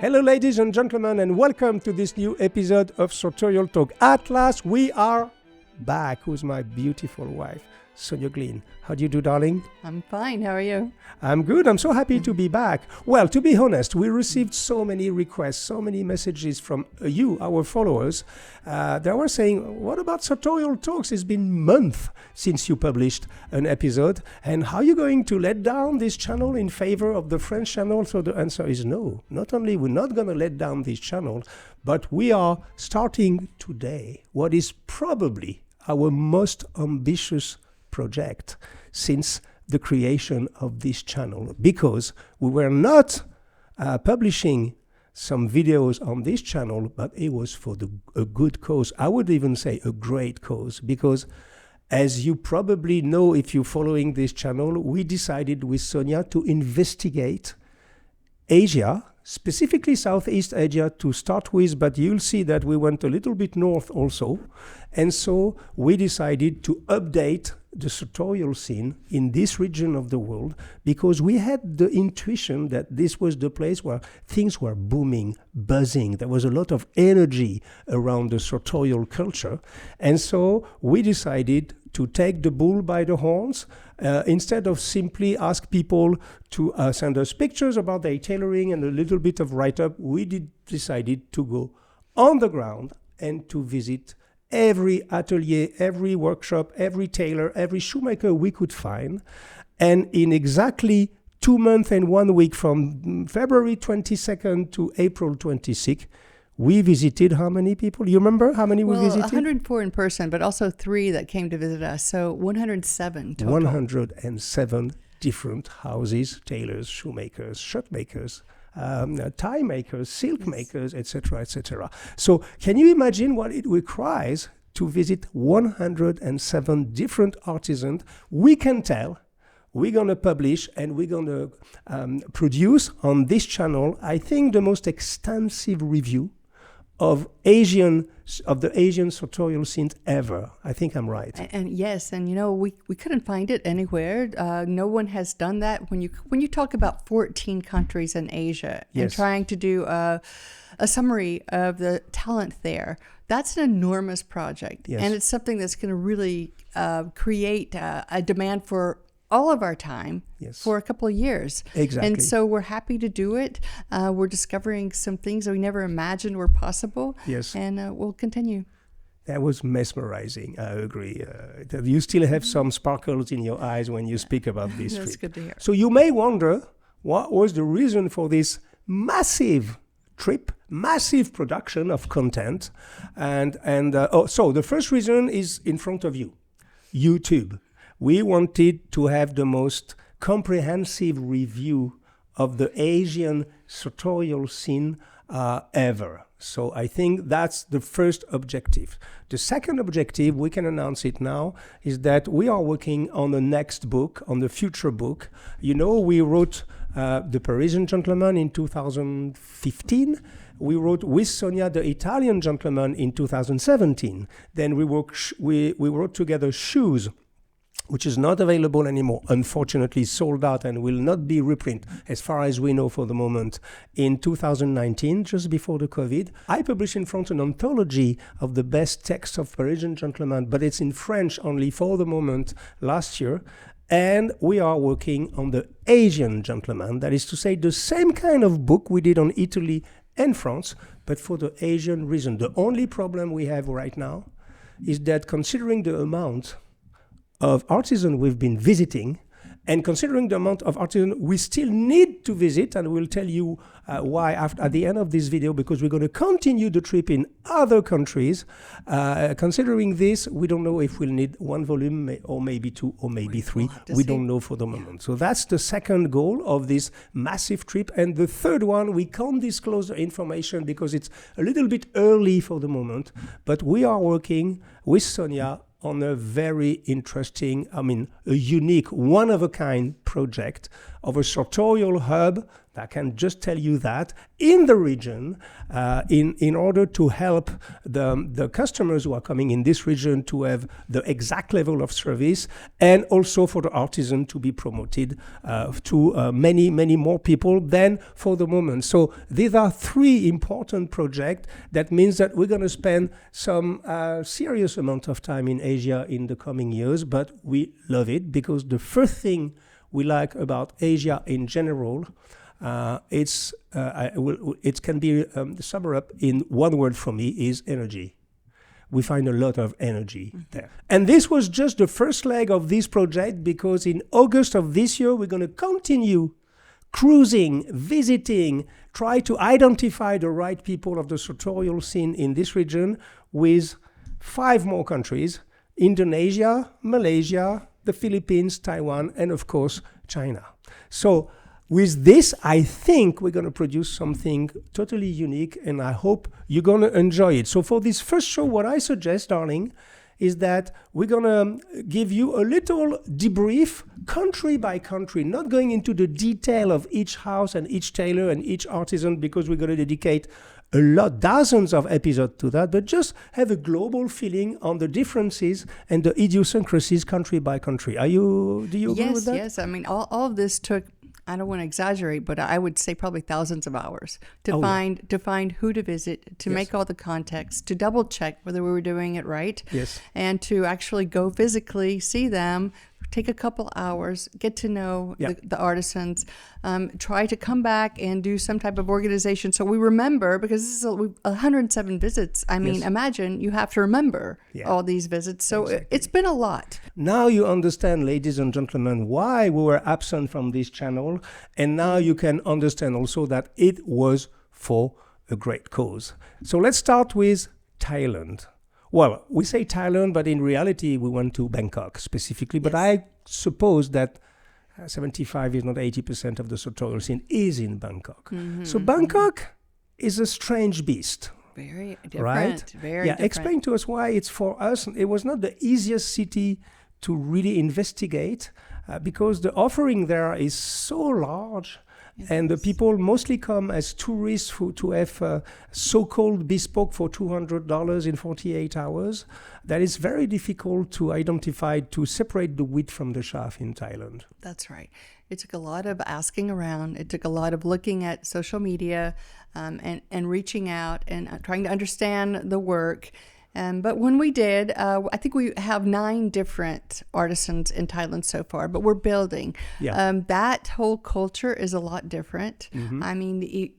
Hello ladies and gentlemen, and welcome to this new episode of Sartorial Talk. At last we are back with my beautiful wife, Sonya Glynn. How do you do, darling? I'm fine. How are you? I'm good. I'm so happy to be back. Well, to be honest, we received so many requests, so many messages from you, our followers. They were saying, what about Sartorial Talks? It's been months since you published an episode. And how are you going to let down this channel in favor of the French channel? So the answer is no. Not only we're not going to let down this channel, but we are starting today what is probably our most ambitious project since the creation of this channel, because we were not publishing some videos on this channel, but it was for a good cause. I would even say a great cause, because as you probably know, if you're following this channel, we decided with Sonya to investigate Asia, specifically Southeast Asia to start with, but you'll see that we went a little bit north also. And so we decided to update the sartorial scene in this region of the world, because we had the intuition that this was the place where things were booming, buzzing. There was a lot of energy around the sartorial culture. And so we decided to take the bull by the horns. Instead of simply ask people to send us pictures about their tailoring and a little bit of write-up, we decided to go on the ground and to visit every atelier, every workshop, every tailor, every shoemaker we could find. And in exactly 2 months and 1 week, from February 22nd to April 26th, we visited how many people? You remember how many we visited? 104 in person, but also 3 that came to visit us. So 107 total. 107 different houses, tailors, shoemakers, shirt makers, tie makers, silk makers, etc., etc. So can you imagine what it requires to visit 107 different artisans? We can tell. We're going to publish and we're going to produce on this channel, I think, the most extensive review of the Asian sartorial scene ever. I think I'm right. And yes, and you know, we couldn't find it anywhere. No one has done that. When you talk about 14 countries in Asia and trying to do a summary of the talent there, that's an enormous project. Yes. And it's something that's going to really create a demand for all of our time for a couple of years. Exactly. And so we're happy to do it. We're discovering some things that we never imagined were possible. Yes. And we'll continue. That was mesmerizing, I agree. You still have some sparkles in your eyes when you speak about this trip. That's good to hear. So you may wonder, what was the reason for this massive trip, massive production of content? So the first reason is in front of you, YouTube. We wanted to have the most comprehensive review of the Asian sartorial scene ever. So I think that's the first objective. The second objective, we can announce it now, is that we are working on the next book, on the future book. You know, we wrote The Parisian Gentleman in 2015. We wrote with Sonya The Italian Gentleman in 2017. Then we wrote together Shoes, which is not available anymore, unfortunately sold out and will not be reprint, as far as we know for the moment, in 2019, just before the COVID. I published in France an anthology of the best texts of Parisian gentlemen, but it's in French only for the moment, last year. And we are working on the Asian gentleman, that is to say, the same kind of book we did on Italy and France, but for the Asian reason. The only problem we have right now is that, considering the amount of artisans we've been visiting, and considering the amount of artisans we still need to visit, and we'll tell you why at the end of this video, because we're going to continue the trip in other countries. Considering this, we don't know if we'll need 1 volume or maybe 2 or maybe 3. We don't know for the moment. So that's the second goal of this massive trip. And the third one, we can't disclose the information because it's a little bit early for the moment, but we are working with Sonya on a very interesting, a unique, one-of-a-kind project of a sartorial hub, I can just tell you that, in the region, in order to help the customers who are coming in this region to have the exact level of service, and also for the artisan to be promoted to many, many more people than for the moment. So these are three important projects. That means that we're going to spend some serious amount of time in Asia in the coming years, but we love it because the first thing we like about Asia in general, it can be summed up in one word for me, is energy. We find a lot of energy there. And this was just the first leg of this project, because in August of this year, we're going to continue cruising, visiting, try to identify the right people of the sartorial scene in this region with 5 more countries: Indonesia, Malaysia, the Philippines, Taiwan, and of course, China. So with this, I think we're going to produce something totally unique, and I hope you're going to enjoy it. So for this first show, what I suggest, darling, is that we're going to give you a little debrief, country by country, not going into the detail of each house and each tailor and each artisan, because we're going to dedicate a lot, dozens of episodes to that, but just have a global feeling on the differences and the idiosyncrasies country by country. Do you agree with that? Yes. I mean, all of this took, I don't want to exaggerate, but I would say probably thousands of hours to find who to visit, to make all the contacts, to double check whether we were doing it right, and to actually go physically see them, take a couple hours, get to know the artisans, try to come back and do some type of organization so we remember, because this is 107 visits. I mean, imagine you have to remember all these visits. So it's been a lot. Now you understand, ladies and gentlemen, why we were absent from this channel, and now you can understand also that it was for a great cause. So let's start with Thailand. Well, we say Thailand, but in reality, we went to Bangkok specifically. But I suppose that 75, if not 80% of the sartorial scene is in Bangkok. So Bangkok is a strange beast. Very different. Right? Very different. Explain to us why it's for us. It was not the easiest city to really investigate because the offering there is so large. And the people mostly come as tourists to have so-called bespoke for $200 in 48 hours. That is very difficult to identify, to separate the wheat from the chaff in Thailand. That's right. It took a lot of asking around. It took a lot of looking at social media and reaching out and trying to understand the work. But when we did, I think we have 9 different artisans in Thailand so far, but we're building. That whole culture is a lot different. I mean,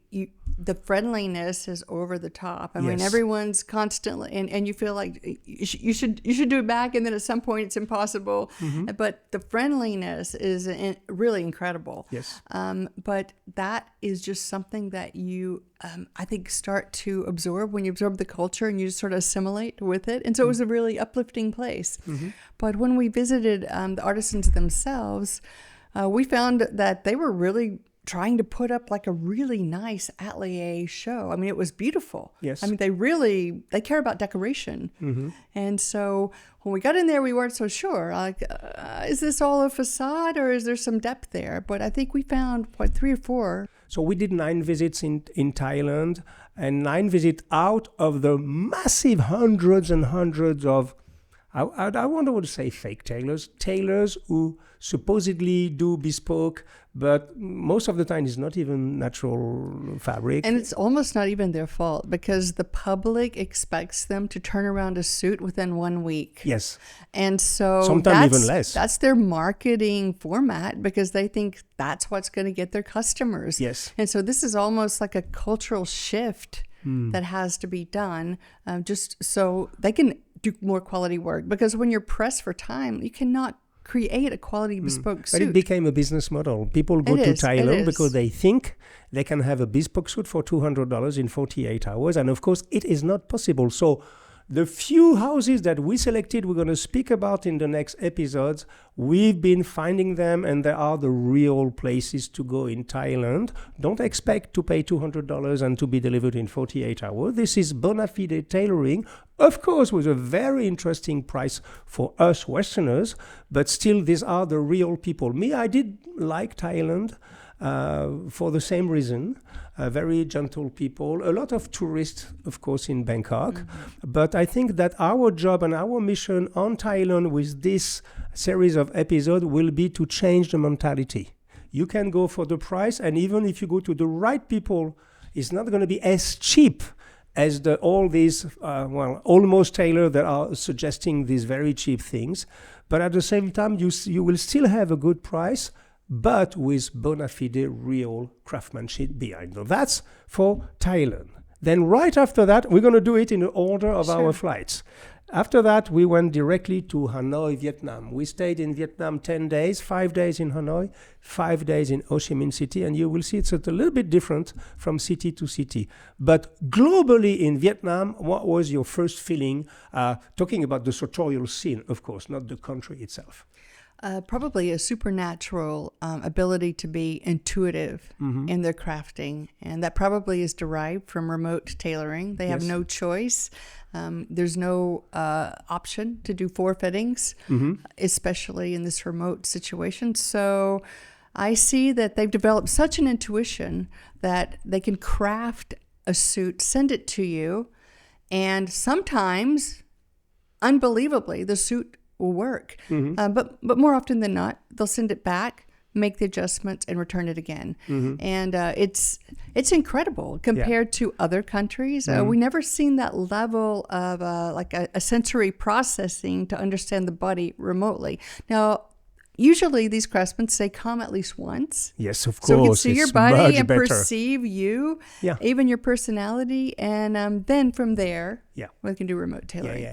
the friendliness is over the top. I mean, everyone's constantly, and you feel like you should do it back, and then at some point it's impossible. But the friendliness is really incredible. But that is just something that you, I think, start to absorb when you absorb the culture and you just sort of assimilate with it. And so it was a really uplifting place. But when we visited the artisans themselves, we found that they were really trying to put up like a really nice atelier show. I mean, it was beautiful. I mean, they care about decoration. And so when we got in there, we weren't so sure. Like, is this all a facade or is there some depth there? But I think we found 3 or 4. So we did 9 visits in Thailand, and 9 visits out of the massive hundreds and hundreds of, I wonder what to say, fake tailors who supposedly do bespoke, but most of the time it's not even natural fabric. And it's almost not even their fault, because the public expects them to turn around a suit within 1 week. And so sometimes even less. That's their marketing format, because they think that's what's going to get their customers. And so this is almost like a cultural shift that has to be done, just so they can do more quality work. Because when you're pressed for time, you cannot create a quality bespoke suit. But it became a business model. People go to Thailand because they think they can have a bespoke suit for $200 in 48 hours. And of course, it is not possible. So The few houses that we selected, we're going to speak about in the next episodes. We've been finding them, and they are the real places to go in Thailand. Don't expect to pay $200 and to be delivered in 48 hours. This is bona fide tailoring, of course, with a very interesting price for us Westerners, but still, these are the real people. Me, I did like Thailand for the same reason. Very gentle people, a lot of tourists, of course, in Bangkok. But I think that our job and our mission on Thailand with this series of episodes will be to change the mentality. You can go for the price, and even if you go to the right people, it's not going to be as cheap as all these, almost tailors that are suggesting these very cheap things. But at the same time, you will still have a good price, but with bona fide real craftsmanship behind. So that's for Thailand. Then right after that, we're going to do it in the order of our flights. After that, we went directly to Hanoi, Vietnam. We stayed in Vietnam 10 days, 5 days in Hanoi, 5 days in Ho Chi Minh City, and you will see it's a little bit different from city to city. But globally in Vietnam, what was your first feeling, talking about the sartorial scene, of course, not the country itself? Probably a supernatural ability to be intuitive in their crafting. And that probably is derived from remote tailoring. They have no choice. There's no option to do forefittings, especially in this remote situation. So I see that they've developed such an intuition that they can craft a suit, send it to you, and sometimes, unbelievably, the suit will work. But more often than not, they'll send it back, make the adjustments, and return it again. And it's incredible compared to other countries. We never seen that level of like a sensory processing to understand the body remotely. Now, usually these craftsmen say come at least once. Yes, of course. So we can see your body and better. perceive you, even your personality. And then from there, we can do remote tailoring.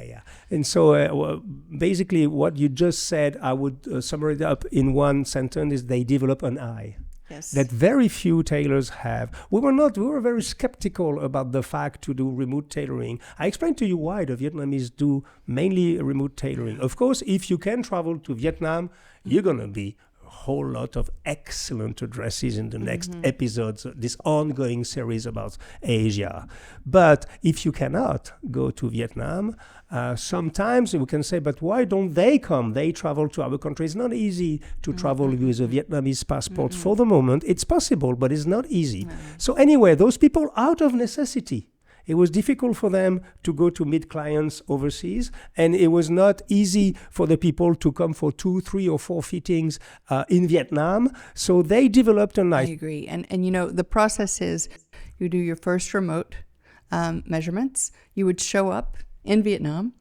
And so basically what you just said, I would summarize it up in one sentence, is they develop an eye. Yes. That very few tailors have. We were very skeptical about the fact to do remote tailoring. I explained to you why the Vietnamese do mainly remote tailoring. Of course, if you can travel to Vietnam, you're going to be a whole lot of excellent addresses in the next episodes, this ongoing series about Asia. But if you cannot go to Vietnam, sometimes we can say, but why don't they come? They travel to our country. It's not easy to travel with a Vietnamese passport for the moment. It's possible, but it's not easy. So anyway, those people, out of necessity, it was difficult for them to go to meet clients overseas, and it was not easy for the people to come for 2, 3, or 4 fittings in Vietnam. So they developed a nice... I agree. And you know, the process is you do your first remote measurements. You would show up in Vietnam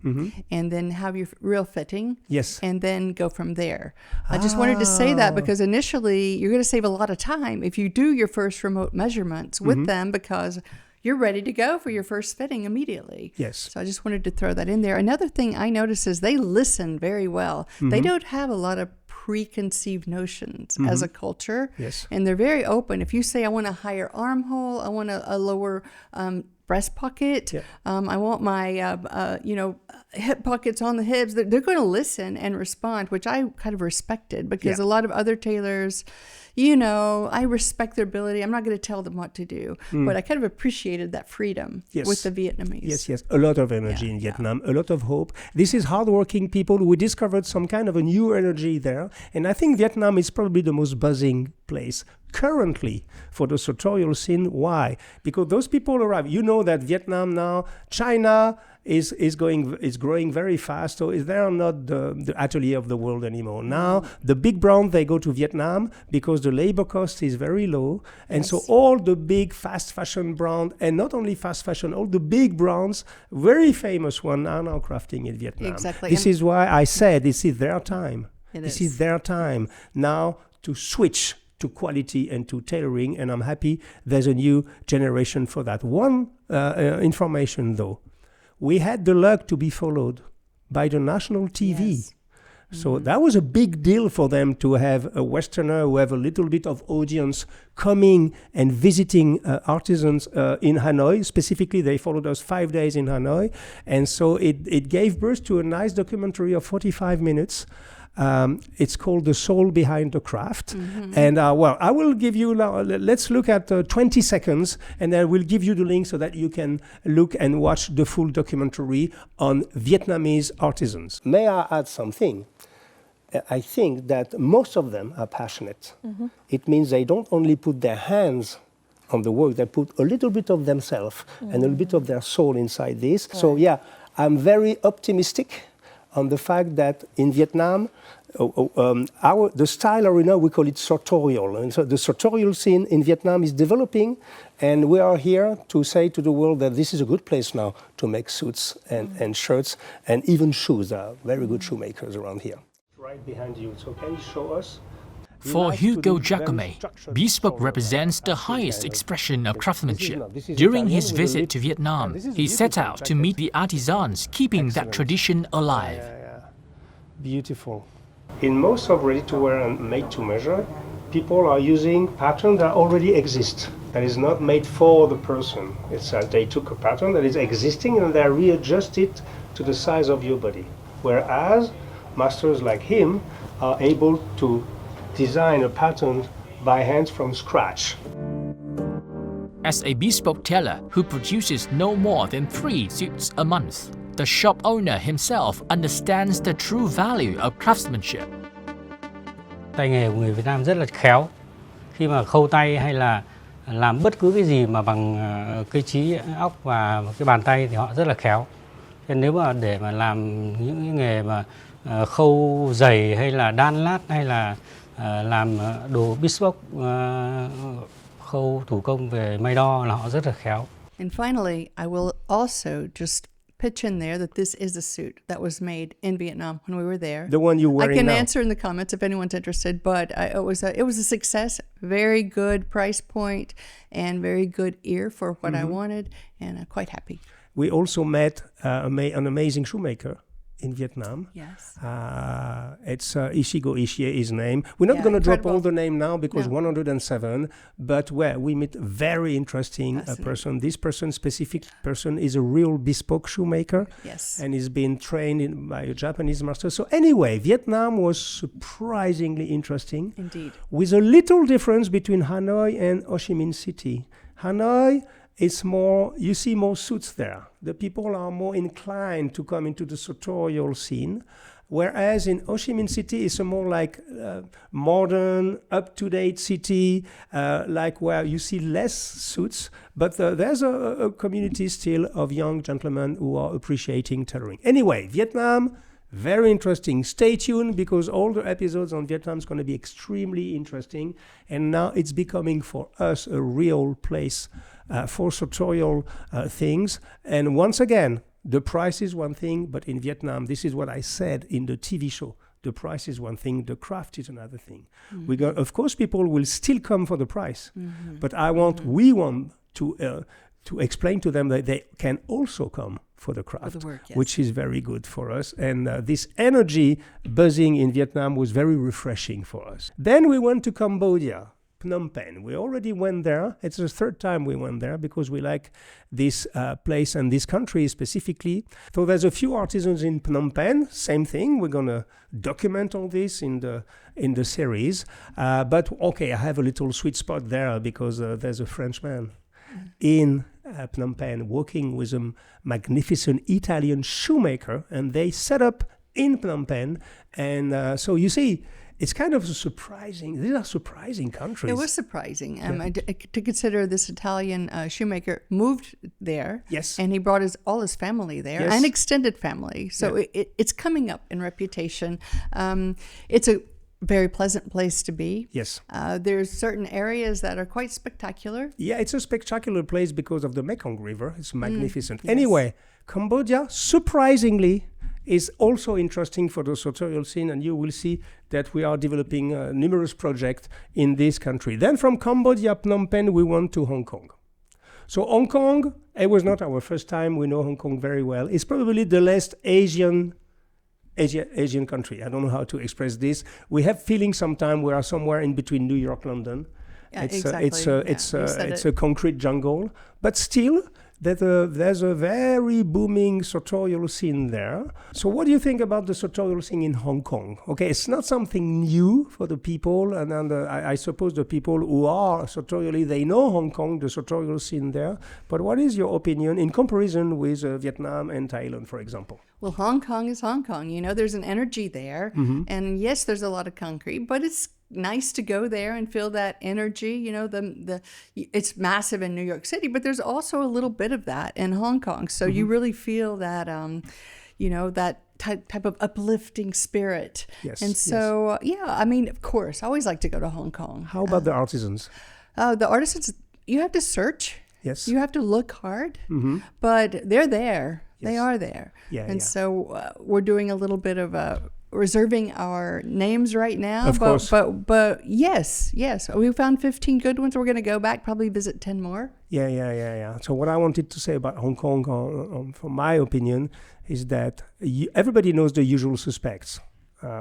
and then have your real fitting and then go from there. I just wanted to say that because initially you're going to save a lot of time if you do your first remote measurements with them, because you're ready to go for your first fitting immediately. Yes. So I just wanted to throw that in there. Another thing I notice is they listen very well. They don't have a lot of preconceived notions as a culture. Yes. And they're very open. If you say, I want a higher armhole, I want a lower breast pocket, I want my, hip pockets on the hips, they're going to listen and respond, which I kind of respected, because a lot of other tailors, I respect their ability. I'm not going to tell them what to do, but I kind of appreciated that freedom with the Vietnamese. Yes. A lot of energy in Vietnam, a lot of hope. This is hardworking people. We discovered some kind of a new energy there. And I think Vietnam is probably the most buzzing place currently for the sartorial scene. Why? Because those people arrive. You know that Vietnam now, China is growing very fast. So they are not the atelier of the world anymore. Now the big brands, they go to Vietnam because the labor cost is very low. And so all the big fast fashion brands, and not only fast fashion, all the big brands, very famous ones, are now crafting in Vietnam. Exactly. This is why I said this is their time. This is their time now to switch to quality and to tailoring, and I'm happy there's a new generation for that. One information though, we had the luck to be followed by the national TV. So that was a big deal for them to have a Westerner who have a little bit of audience coming and visiting artisans in Hanoi. Specifically, they followed us 5 days in Hanoi. And so it gave birth to a nice documentary of 45 minutes. It's called The Soul Behind the Craft. And well, I will give you now, let's look at 20 seconds, and I will give you the link so that you can look and watch the full documentary on Vietnamese artisans. May I add something? I think that most of them are passionate. It means they don't only put their hands on the work, they put a little bit of themselves and a little bit of their soul inside this. Right. So yeah, I'm very optimistic on the fact that in Vietnam, the style arena, we call it sartorial. And so the sartorial scene in Vietnam is developing, and we are here to say to the world that this is a good place now to make suits and shirts and even shoes. There are very good shoemakers around here. Right behind you, so can you show us? For Hugo Sonya, bespoke represents the highest expression of craftsmanship. During his visit to Vietnam, he set out to meet the artisans, keeping that tradition alive. Beautiful. In most of ready-to-wear and made-to-measure, people are using patterns that already exist, that is not made for the person. It's they took a pattern that is existing and they readjust it to the size of your body. Whereas masters like him are able to design a pattern by hand from scratch. As a bespoke tailor who produces no more than 3 suits a month, the shop owner himself understands the true value of craftsmanship. Tay nghề của người Việt Nam rất là khéo. Khi mà khâu tay hay là làm bất cứ cái gì mà bằng cây trí óc và cái bàn tay thì họ rất là khéo. Nên nếu mà để mà làm những cái nghề mà khâu giày hay là đan lát hay là làm đồ bespoke khâu thủ công về may đo là họ rất là khéo. And finally, I will also just pitch in there that this is a suit that was made in Vietnam when we were there. The one you're wearing I can now. answer in the comments if anyone's interested, but it was a success. Very good price point and very good ear for what I wanted, and I'm quite happy. We also met an amazing shoemaker in Vietnam. Yes. It's Ishigo Ishie, his name. We're not going to drop all the name now because 107, but we meet very interesting person. This specific person is a real bespoke shoemaker. Yes. And he's been trained by a Japanese master. So anyway, Vietnam was surprisingly interesting. Indeed. With a little difference between Hanoi and Ho Chi Minh City. Hanoi, it's more, you see more suits there. The people are more inclined to come into the sartorial scene, whereas in Ho Chi Minh City, it's a more like modern, up-to-date city, like where you see less suits, but there's a community still of young gentlemen who are appreciating tailoring. Anyway, Vietnam, very interesting. Stay tuned because all the episodes on Vietnam is going to be extremely interesting, and now it's becoming for us a real place for sartorial things. And once again, the price is one thing, but in Vietnam, this is what I said in the TV show. The price is one thing, the craft is another thing. Of course, people will still come for the price, but we want to explain to them that they can also come for the craft, for the work, yes. Which is very good for us. And this energy buzzing in Vietnam was very refreshing for us. Then we went to Cambodia. Phnom Penh. We already went there. It's the third time we went there because we like this place and this country specifically. So there's a few artisans in Phnom Penh. Same thing. We're gonna document all this in the series. But okay, I have a little sweet spot there because there's a Frenchman in Phnom Penh working with a magnificent Italian shoemaker, and they set up in Phnom Penh. And so you see, it's kind of surprising. These are surprising countries. It was surprising to consider this Italian shoemaker moved there. Yes. And he brought all his family there, yes. and extended family. So it's coming up in reputation. It's a very pleasant place to be. Yes. There's certain areas that are quite spectacular. Yeah, it's a spectacular place because of the Mekong River. It's magnificent. Yes. Anyway, Cambodia, surprisingly, is also interesting for the sartorial scene, and you will see that we are developing numerous projects in this country. Then from Cambodia, Phnom Penh, we went to Hong Kong. So Hong Kong, it was not our first time. We know Hong Kong very well. It's probably the last Asian Asian country. I don't know how to express this. We have feeling sometimes we are somewhere in between New York, London. Yeah, exactly. It's a concrete jungle, but still there's a very booming sartorial scene there. So what do you think about the sartorial scene in Hong Kong? Okay, it's not something new for the people, and I suppose the people who are sartorially, they know Hong Kong, the sartorial scene there. But what is your opinion in comparison with Vietnam and Thailand, for example? Well, Hong Kong is Hong Kong. You know, there's an energy there. And yes, there's a lot of concrete, but it's nice to go there and feel that energy. You know, it's massive in New York City, but there's also a little bit of that in Hong Kong. So you really feel that, you know, that type of uplifting spirit. Yes. And so, I mean, of course, I always like to go to Hong Kong. How about the artisans? The artisans, you have to search. Yes. You have to look hard, but they're there. Yes. They are there. So we're doing a little bit of reserving our names right now. Of course. But yes. We found 15 good ones. We're going to go back, probably visit 10 more. Yeah. So what I wanted to say about Hong Kong, from my opinion, is that everybody knows the usual suspects.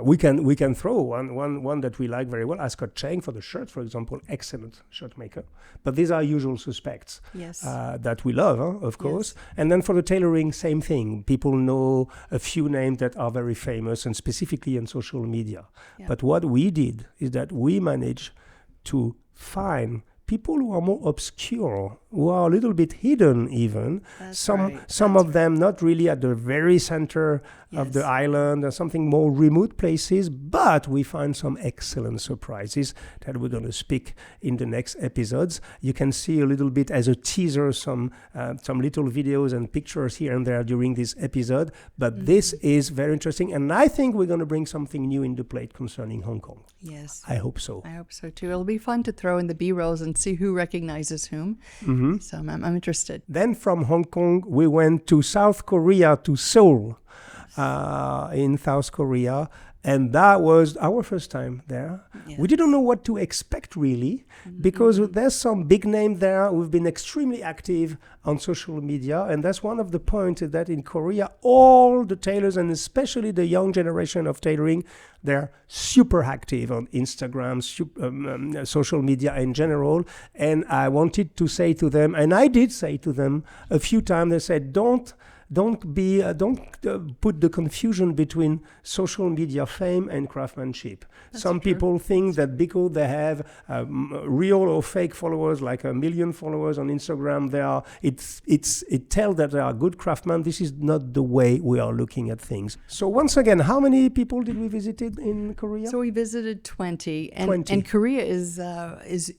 We can throw one that we like very well, Ascot Cheng for the shirt, for example, excellent shirt maker. But these are usual suspects that we love, of course. Yes. And then for the tailoring, same thing. People know a few names that are very famous, and specifically on social media. Yeah. But what we did is that we managed to find people who are more obscure, who are a little bit hidden even. Some of them not really at the very center of the island, or something more remote places, but we find some excellent surprises that we're going to speak in the next episodes. You can see a little bit as a teaser some little videos and pictures here and there during this episode, but this is very interesting, and I think we're going to bring something new in the plate concerning Hong Kong. Yes. I hope so. I hope so too. It'll be fun to throw in the B-rolls and see who recognizes whom. So I'm interested. Then from Hong Kong, we went to South Korea, to Seoul, in South Korea. And that was our first time there. Yeah. We didn't know what to expect, really, because there's some big name there who've been extremely active on social media. And that's one of the points, is that in Korea, all the tailors, and especially the young generation of tailoring, they're super active on Instagram, social media in general. And I wanted to say to them, and I did say to them a few times, they said, don't put the confusion between social media fame and craftsmanship. Some people think that because they have real or fake followers, like 1 million followers on Instagram, it tells that they are good craftsmen. This is not the way we are looking at things. So once again, how many people did we visit in Korea? So we visited 20, and Korea is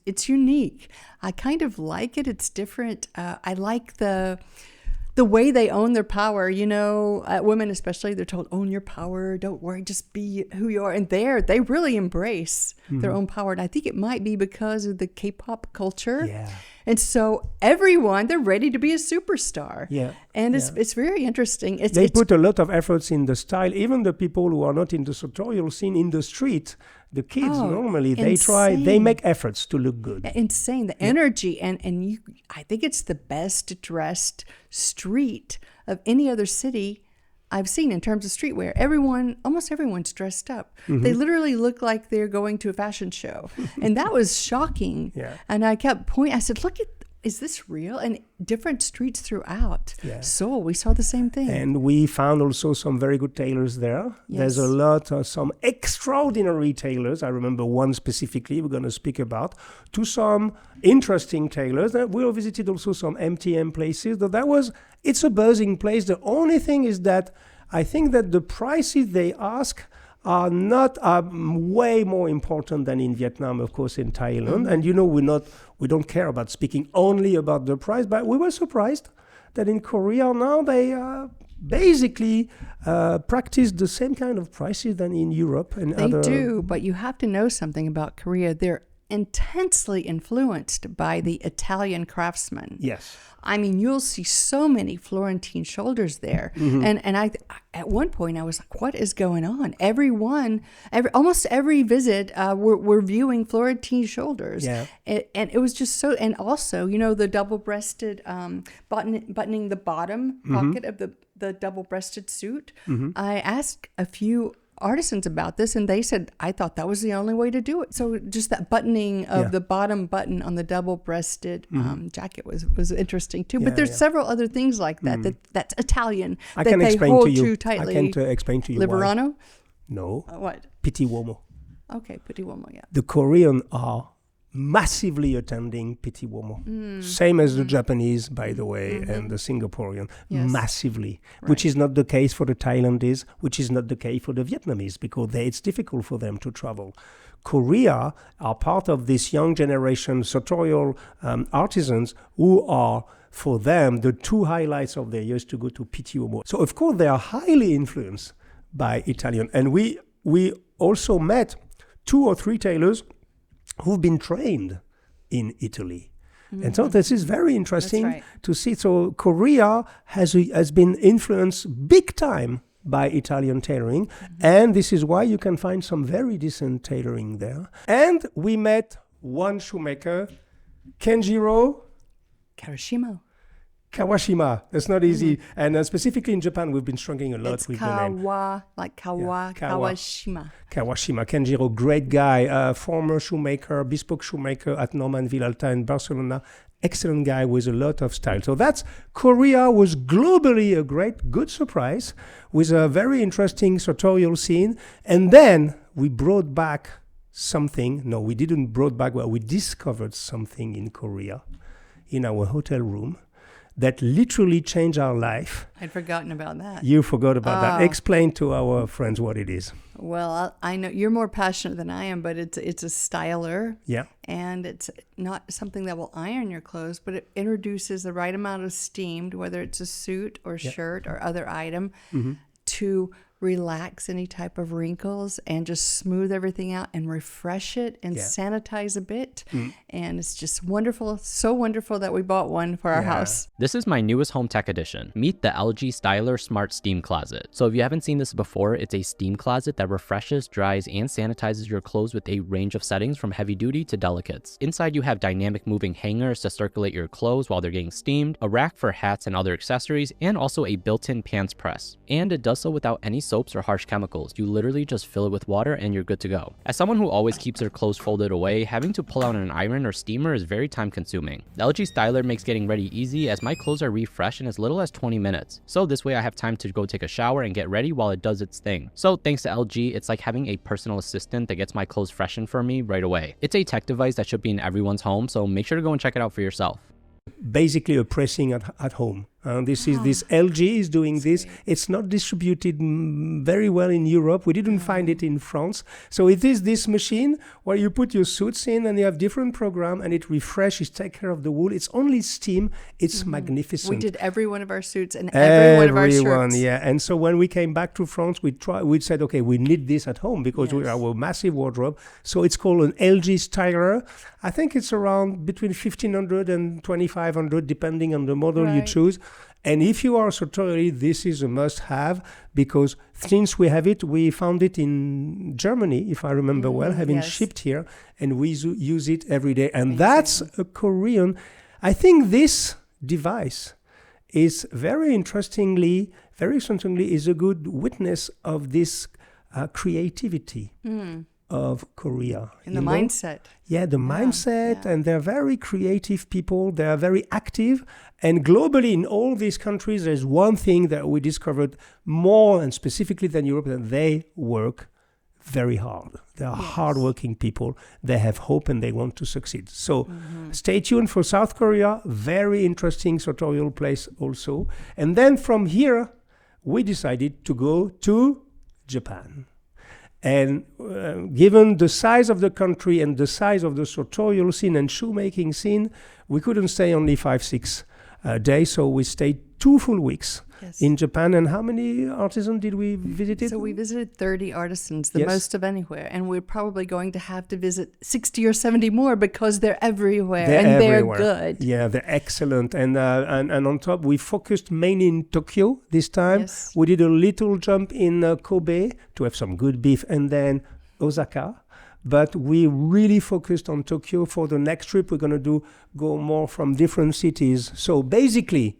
it's unique. I kind of like it. It's different. I like the way they own their power. You know, women especially, they're told, own your power, don't worry, just be who you are. And they really embrace their own power. And I think it might be because of the K-pop culture. Yeah. And so they're ready to be a superstar. Yeah. And it's very interesting. They put a lot of efforts in the style. Even the people who are not in the sartorial scene, in the street, the kids normally, they make efforts to look good. Insane. The energy. And I think it's the best dressed street of any other city I've seen in terms of streetwear. Almost everyone's dressed up. They literally look like they're going to a fashion show. And that was shocking. Yeah. And I kept pointing, I said, is this real? And different streets throughout Seoul, we saw the same thing. And we found also some very good tailors there. Yes. There's a lot of some extraordinary tailors. I remember one specifically we're going to speak about, to some interesting tailors. We visited also some MTM places. It's a buzzing place. The only thing is that I think that the prices they ask are not way more important than in Vietnam, of course, in Thailand. And you know, we don't care about speaking only about the price, but we were surprised that in Korea now they basically practice the same kind of prices than in Europe and They do, but you have to know something about Korea. They're intensely influenced by the Italian craftsmen. Yes. I mean, you'll see so many Florentine shoulders there. And I, at one point, I was like, what is going on? Almost every visit, we're viewing Florentine shoulders. Yeah. And it was just and also, you know, the double-breasted, buttoning the bottom pocket of the the double-breasted suit. Mm-hmm. I asked a few artisans about this, and they said, I thought that was the only way to do it. So just that buttoning of the bottom button on the double-breasted jacket was interesting too. But there's several other things like that, that's Italian, I that can they explain hold to you. too tightly. I can explain to you Liberano? why. No. What? Petit uomo. Okay, petit uomo, yeah. The Korean are massively attending petit uomo. Same as the Japanese, by the way, and the Singaporean. Yes. Massively. Which is not the case for the Thailandese, which is not the case for the Vietnamese, because it's difficult for them to travel. Korea are part of this young generation sartorial artisans who are, for them, the two highlights of their years to go to petit uomo. So, of course, they are highly influenced by Italian. And we also met 2 or 3 tailors who've been trained in Italy. And so this is very interesting to see. So Korea has been influenced big time by Italian tailoring. And this is why you can find some very decent tailoring there. And we met one shoemaker, Kenjiro Kawashima. That's not easy. And specifically in Japan, we've been struggling a lot with the name. Kawashima. Kawashima. Kenjiro, great guy, former shoemaker, bespoke shoemaker at Norman Villalta in Barcelona. Excellent guy with a lot of style. So that's Korea was globally a good surprise with a very interesting sartorial scene. And then we brought back something. No, we didn't brought back, well, we discovered something in Korea in our hotel room that literally changed our life. I'd forgotten about that. You forgot about that. Explain to our friends what it is. Well, I know you're more passionate than I am, but it's a styler. Yeah. And it's not something that will iron your clothes, but it introduces the right amount of steam, whether it's a suit or shirt or other item, to relax any type of wrinkles and just smooth everything out and refresh it and sanitize a bit. And it's just wonderful, so wonderful that we bought one for our house. This is my newest home tech addition. Meet the LG Styler Smart Steam Closet. So if you haven't seen this before, it's a steam closet that refreshes, dries, and sanitizes your clothes with a range of settings from heavy duty to delicates. Inside you have dynamic moving hangers to circulate your clothes while they're getting steamed, a rack for hats and other accessories, and also a built-in pants press. And it does so without any soaps or harsh chemicals. You literally just fill it with water and you're good to go. As someone who always keeps their clothes folded away, having to pull out an iron or steamer is very time consuming. The LG Styler makes getting ready easy as my clothes are refreshed in as little as 20 minutes. So this way I have time to go take a shower and get ready while it does its thing. So thanks to LG, it's like having a personal assistant that gets my clothes freshened for me right away. It's a tech device that should be in everyone's home, so make sure to go and check it out for yourself. Basically a pressing at home. This LG is doing this. It's not distributed very well in Europe. We didn't find it in France. So it is this machine where you put your suits in and you have different program and it refreshes, take care of the wool. It's only steam. It's magnificent. We did every one of our suits and every one of our shirts. Yeah. And so when we came back to France, we said, okay, we need this at home because we have a massive wardrobe. So it's called an LG Styler. I think it's around between 1,500 and 2,500 depending on the model you choose. And if you are a sartorial, this is a must-have because since we have it, we found it in Germany, if I remember well, having shipped here, and we use it every day. And that's a Korean. I think this device is very interestingly, is a good witness of this creativity of Korea. And the mindset. Yeah, the mindset, and they're very creative people. They are very active. And globally, in all these countries, there's one thing that we discovered more, and specifically than Europe, that they work very hard. They are hardworking people. They have hope and they want to succeed. So stay tuned for South Korea. Very interesting sartorial place also. And then from here, we decided to go to Japan. And given the size of the country and the size of the sartorial scene and shoemaking scene, we couldn't stay only 5-6 days. So we stayed 2 full weeks in Japan. And how many artisans did we visit? So we visited 30 artisans, the most of anywhere. And we're probably going to have to visit 60 or 70 more because they're everywhere. They're good. Yeah, they're excellent. And on top, we focused mainly in Tokyo this time. Yes. We did a little jump in Kobe to have some good beef, and then Osaka. But we really focused on Tokyo. For the next trip, we're going to go more from different cities. So basically,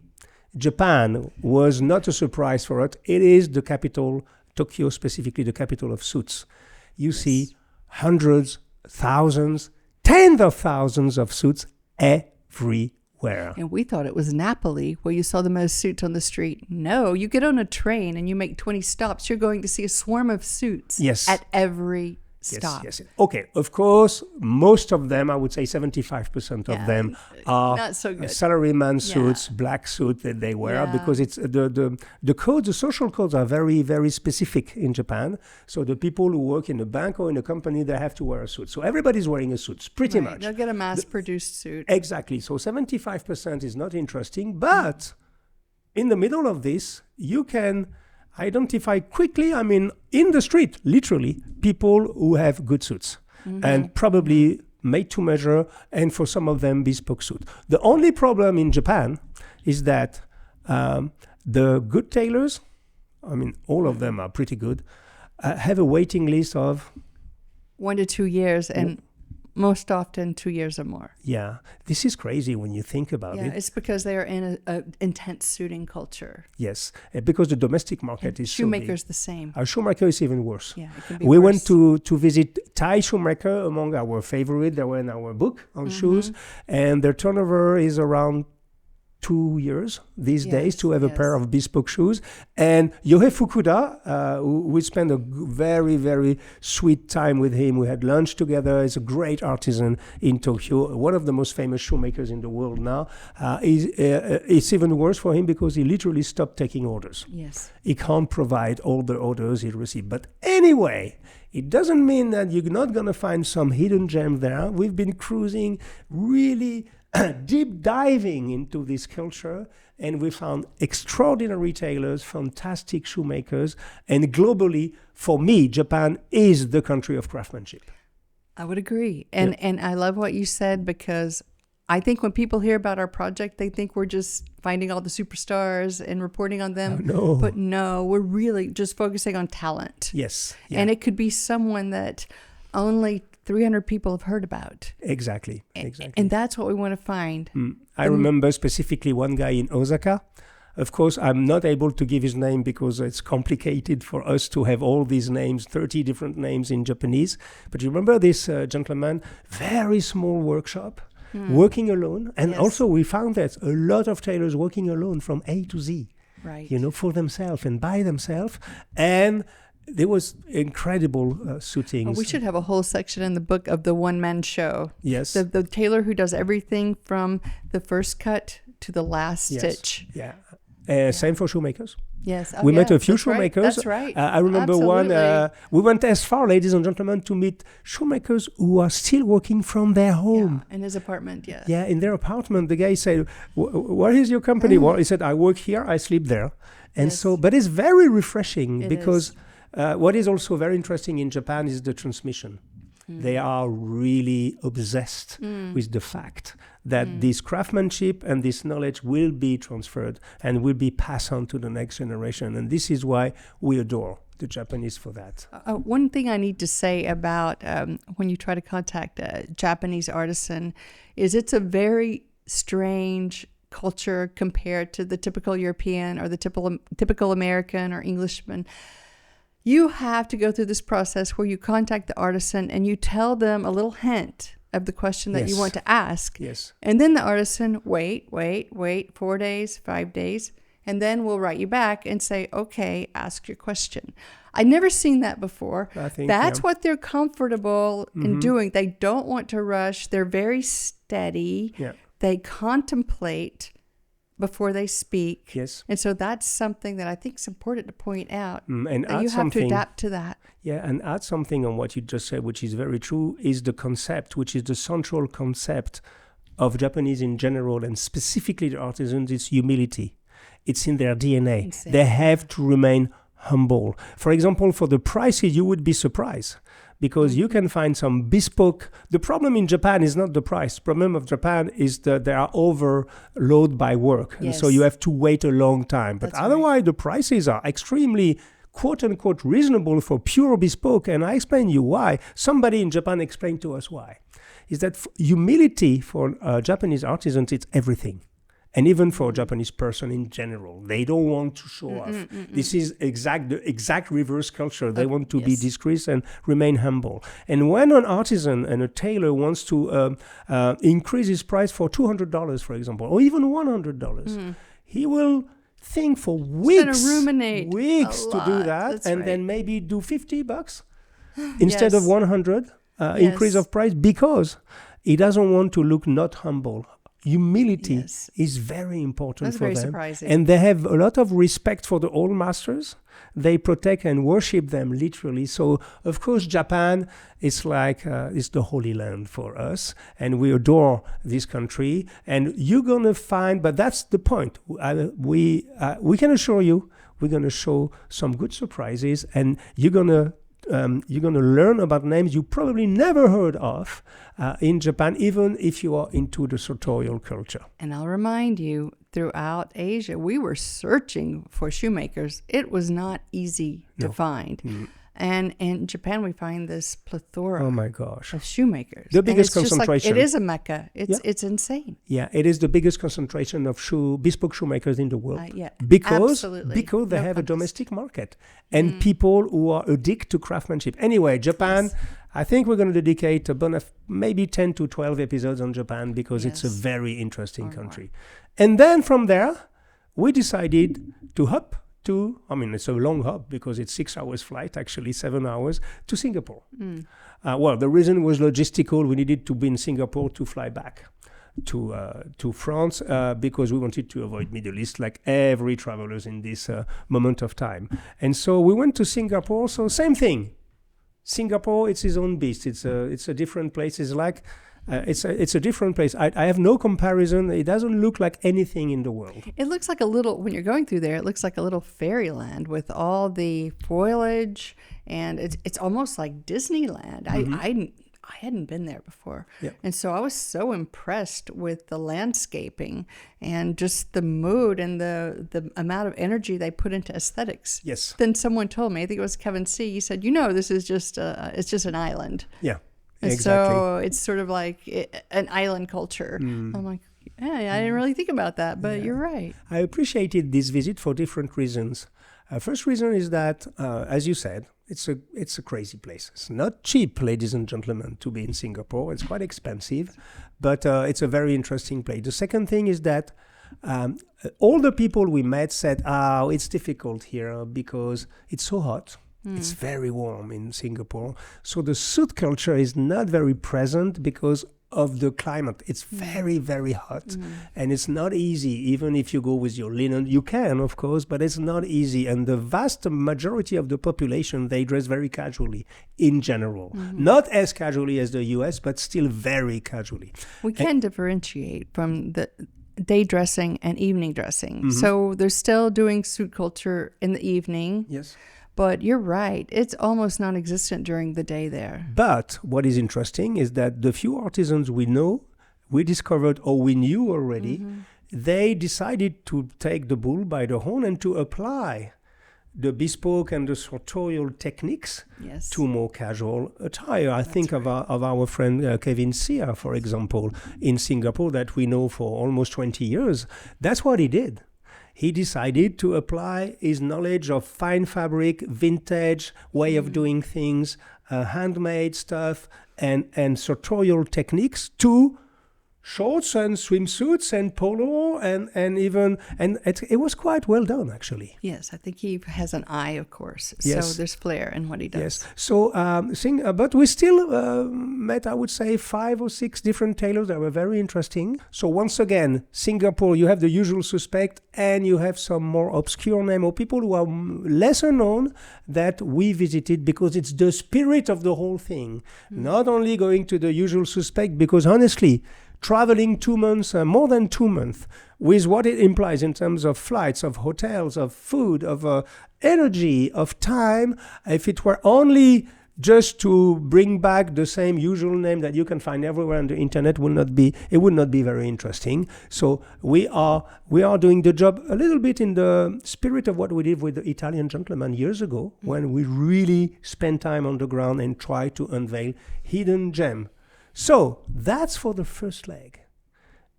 Japan was not a surprise for us. It is the capital, Tokyo specifically, the capital of suits. You see hundreds, thousands, tens of thousands of suits everywhere. And we thought it was Napoli where you saw the most suits on the street. No, you get on a train and you make 20 stops, you're going to see a swarm of suits at every stop. Yes. Okay, of course, most of them, I would say 75% of them are not so good. Salaryman suits, black suit that they wear, because it's the codes, the social codes are very, very specific in Japan. So the people who work in a bank or in a company, they have to wear a suit. So everybody's wearing a suit, pretty much. They'll get a mass-produced suit. Exactly. So 75% is not interesting, but in the middle of this, you can identify quickly, I mean, in the street, literally, people who have good suits and probably made to measure, and for some of them, bespoke suit. The only problem in Japan is that the good tailors, I mean, all of them are pretty good, have a waiting list of 1 to 2 years, and most often 2 years or more. Yeah, this is crazy when you think about it. Yeah, it's because they are in an intense suiting culture. Yes, because the domestic market is shoemakers so big. the same. Our shoemaker is even worse. Yeah, it can be we worse. went to visit Thai shoemaker, among our favorite. They were in our book on shoes, and their turnover is around 2 years these days to have a pair of bespoke shoes. And Yohei Fukuda, we spent a very, very sweet time with him. We had lunch together. He's a great artisan in Tokyo, one of the most famous shoemakers in the world now. It's even worse for him because he literally stopped taking orders. Yes. He can't provide all the orders he received. But anyway, it doesn't mean that you're not going to find some hidden gem there. We've been cruising really deep diving into this culture, and we found extraordinary tailors, fantastic shoemakers, and globally, for me, Japan is the country of craftsmanship. I would agree. And I love what you said, because I think when people hear about our project, they think we're just finding all the superstars and reporting on them. No. But no, we're really just focusing on talent. Yes. Yeah. And it could be someone that only 300 people have heard about. Exactly. And that's what we want to find. I remember specifically one guy in Osaka. Of course, I'm not able to give his name because it's complicated for us to have all these names, 30 different names in Japanese. But you remember this gentleman, very small workshop, working alone. And also we found that a lot of tailors working alone from A to Z, right? For themselves and by themselves. And there was incredible suitings. We should have a whole section in the book of the one-man show. Yes. The tailor who does everything from the first cut to the last stitch. Yeah. Same for shoemakers. Yes. We met a few shoemakers. That's right. I remember one. We went as far, ladies and gentlemen, to meet shoemakers who are still working from their home. Yeah, in his apartment, yes. Yeah, in their apartment. The guy said, what is your company? Well, he said, I work here, I sleep there. And so, but it's very refreshing because what is also very interesting in Japan is the transmission. They are really obsessed with the fact that this craftsmanship and this knowledge will be transferred and will be passed on to the next generation. And this is why we adore the Japanese for that. One thing I need to say about when you try to contact a Japanese artisan is it's a very strange culture compared to the typical European or the typical American or Englishman. You have to go through this process where you contact the artisan and you tell them a little hint of the question that you want to ask. Yes. And then the artisan, wait, 4 days, 5 days, and then we'll write you back and say, okay, ask your question. I've never seen that before. I think that's what they're comfortable in doing. They don't want to rush. They're very steady. Yeah. They contemplate before they speak. Yes. And so that's something that I think is important to point out. And that you have to adapt to that. Yeah, and add something on what you just said, which is very true, is the concept, which is the central concept of Japanese in general, and specifically the artisans, is humility. It's in their DNA. Insane. They have to remain humble. For example, for the prices, you would be surprised. Because you can find some bespoke. The problem in Japan is not the price. The problem of Japan is that they are overloaded by work. Yes. And so you have to wait a long time. But otherwise, the prices are extremely, quote unquote, reasonable for pure bespoke. And I explain you why. Somebody in Japan explained to us why. Is that humility for Japanese artisans, it's everything. And even for a Japanese person in general, they don't want to show off. This is the exact reverse culture. They want to be discreet and remain humble. And when an artisan and a tailor wants to increase his price for $200, for example, or even $100, he will think for weeks to do that. Then maybe do $50 instead of 100 increase of price, because he doesn't want to look not humble. Humility is very important for them. Surprising. And they have a lot of respect for the old masters. They protect and worship them literally. So, of course, Japan is like, it's the Holy Land for us. And we adore this country. And you're going to find, but that's the point. We can assure you, we're going to show some good surprises. And you're going to learn about names you probably never heard of in Japan, even if you are into the sartorial culture. And I'll remind you, throughout Asia, we were searching for shoemakers. It was not easy to find. And in Japan, we find this plethora of shoemakers. The biggest concentration. It is a mecca. It's insane. Yeah, it is the biggest concentration of bespoke shoemakers in the world. Because they have a domestic market and people who are addicted to craftsmanship. Anyway, Japan, I think we're going to dedicate maybe 10 to 12 episodes on Japan, because it's a very interesting country. And then from there, we decided to hop to, it's a long hop because it's 6 hours flight, actually 7 hours, to Singapore. Well, the reason was logistical. We needed to be in Singapore to fly back to France because we wanted to avoid Middle East, like every travelers in this moment of time. And so we went to Singapore. So same thing. Singapore, it's its own beast. It's a different place. It's like it's a different place. I have no comparison. It doesn't look like anything in the world. It looks like when you're going through there, it looks like a little fairyland with all the foliage, and it's almost like Disneyland. I hadn't been there before. And so I was so impressed with the landscaping and just the mood and the amount of energy they put into aesthetics. Yes. Then someone told me, I think it was Kevin C., he said, this is just it's just an island. Yeah. Exactly. So it's sort of like an island culture. I'm like, I didn't really think about that, but you're right. I appreciated this visit for different reasons. First reason is that, as you said, it's a crazy place. It's not cheap, ladies and gentlemen, to be in Singapore. It's quite expensive, but it's a very interesting place. The second thing is that all the people we met said, it's difficult here because it's so hot. It's very warm in Singapore. So the suit culture is not very present because of the climate. It's very, very hot. And it's not easy, even if you go with your linen. You can, of course, but it's not easy. And the vast majority of the population, they dress very casually in general. Not as casually as the US, but still very casually. We can differentiate from the day dressing and evening dressing. So they're still doing suit culture in the evening. Yes. But you're right. It's almost non-existent during the day there. But what is interesting is that the few artisans we discovered or we knew already, they decided to take the bull by the horn and to apply the bespoke and the sartorial techniques to more casual attire. I think of our friend Kevin Sia, for example, in Singapore, that we know for almost 20 years. That's what he did. He decided to apply his knowledge of fine fabric, vintage way of doing things, handmade stuff, and sartorial techniques to shorts and swimsuits and polo and it was quite well done, actually. Yes, I think he has an eye, of course. Yes. So there's flair in what he does. Yes. So, but we still met, I would say, 5 or 6 different tailors that were very interesting. So once again, Singapore, you have the usual suspect, and you have some more obscure name or people who are lesser known that we visited, because it's the spirit of the whole thing. Not only going to the usual suspect, because honestly, traveling 2 months, more than 2 months, with what it implies in terms of flights, of hotels, of food, of energy, of time, if it were only just to bring back the same usual name that you can find everywhere on the internet, would not be very interesting. So we are doing the job a little bit in the spirit of what we did with the Italian gentleman years ago, when we really spent time on the ground and tried to unveil hidden gem. So that's for the first leg.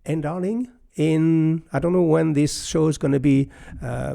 And darling, I don't know when this show is going to be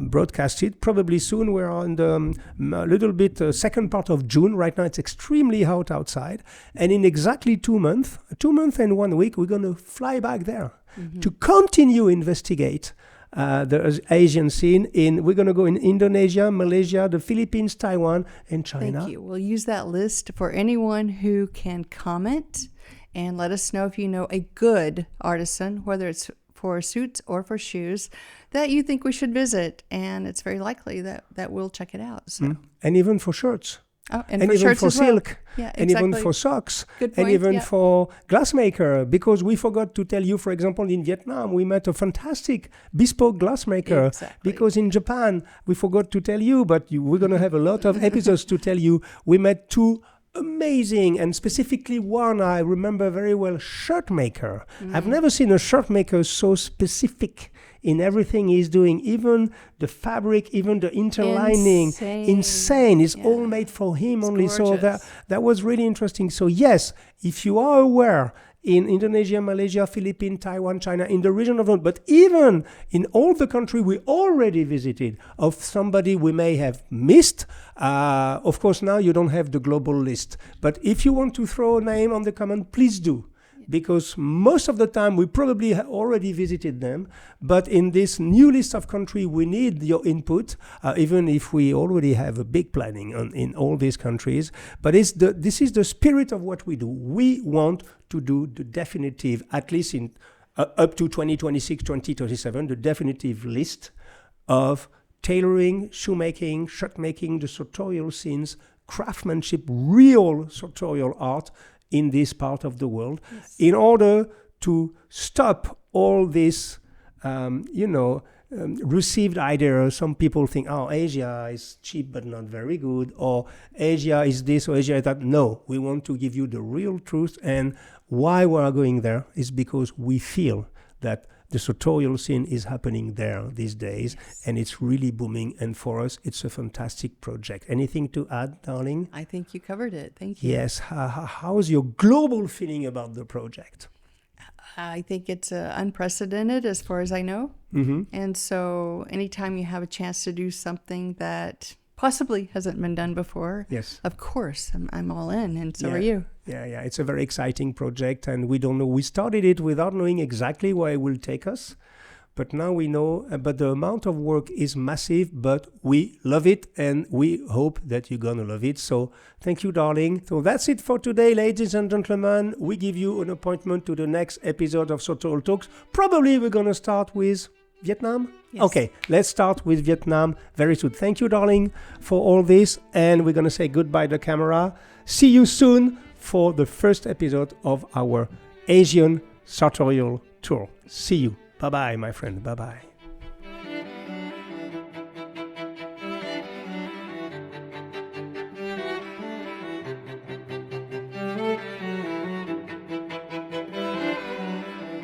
broadcasted. Probably soon. We're in the little bit second part of June. Right now it's extremely hot outside. And in exactly 2 months, 2 months and 1 week, we're going to fly back there to continue investigate the Asian scene. We're going to go in Indonesia, Malaysia, the Philippines, Taiwan, and China. Thank you. We'll use that list for anyone who can comment and let us know if you know a good artisan, whether it's for suits or for shoes, that you think we should visit. And it's very likely that we'll check it out. So. And even for shirts. Oh, and even shirts for as well. silk, Yeah, and exactly. even for socks, Good and point, even yeah. for glassmaker. Because we forgot to tell you, for example, in Vietnam, we met a fantastic bespoke glassmaker. Exactly. Because in Japan, we forgot to tell you, but we're going to have a lot of episodes to tell you. We met two amazing, and specifically one I remember very well, shirt maker. I've never seen a shirt maker so specific in everything he's doing, even the fabric, even the interlining. Insane. It's all made for him It's only. gorgeous. So that was really interesting. So yes, if you are aware in Indonesia, Malaysia, Philippines, Taiwan, China, in the region of the world, but even in all the country we already visited, of somebody we may have missed. Of course, now you don't have the global list. But if you want to throw a name on the comment, please do. Because most of the time we probably already visited them. But in this new list of countries, we need your input, even if we already have a big planning in all these countries. But this is the spirit of what we do. We want to do the definitive, at least in up to 2026, 2027, the definitive list of tailoring, shoemaking, shirt making, the sartorial scenes, craftsmanship, real sartorial art in this part of the world, in order to stop all this, received ideas. Some people think, Asia is cheap but not very good, or Asia is this, or Asia is that. No, we want to give you the real truth, and why we are going there is because we feel that the sartorial scene is happening there these days, and it's really booming. And for us, it's a fantastic project. Anything to add, darling? I think you covered it. Thank you. Yes. How's your global feeling about the project? I think it's unprecedented as far as I know. Mm-hmm. And so anytime you have a chance to do something that possibly hasn't been done before, yes, of course, I'm all in, and so yeah. are you. Yeah. It's a very exciting project, and we don't know. We started it without knowing exactly where it will take us. But now we know, but the amount of work is massive, but we love it, and we hope that you're going to love it. So thank you, darling. So that's it for today, ladies and gentlemen. We give you an appointment to the next episode of Sartorial Talks. Probably we're going to start with Vietnam? Yes. Okay, let's start with Vietnam very soon. Thank you, darling, for all this. And we're going to say goodbye to the camera. See you soon for the first episode of our Asian Sartorial Tour. See you. Bye-bye, my friend. Bye-bye.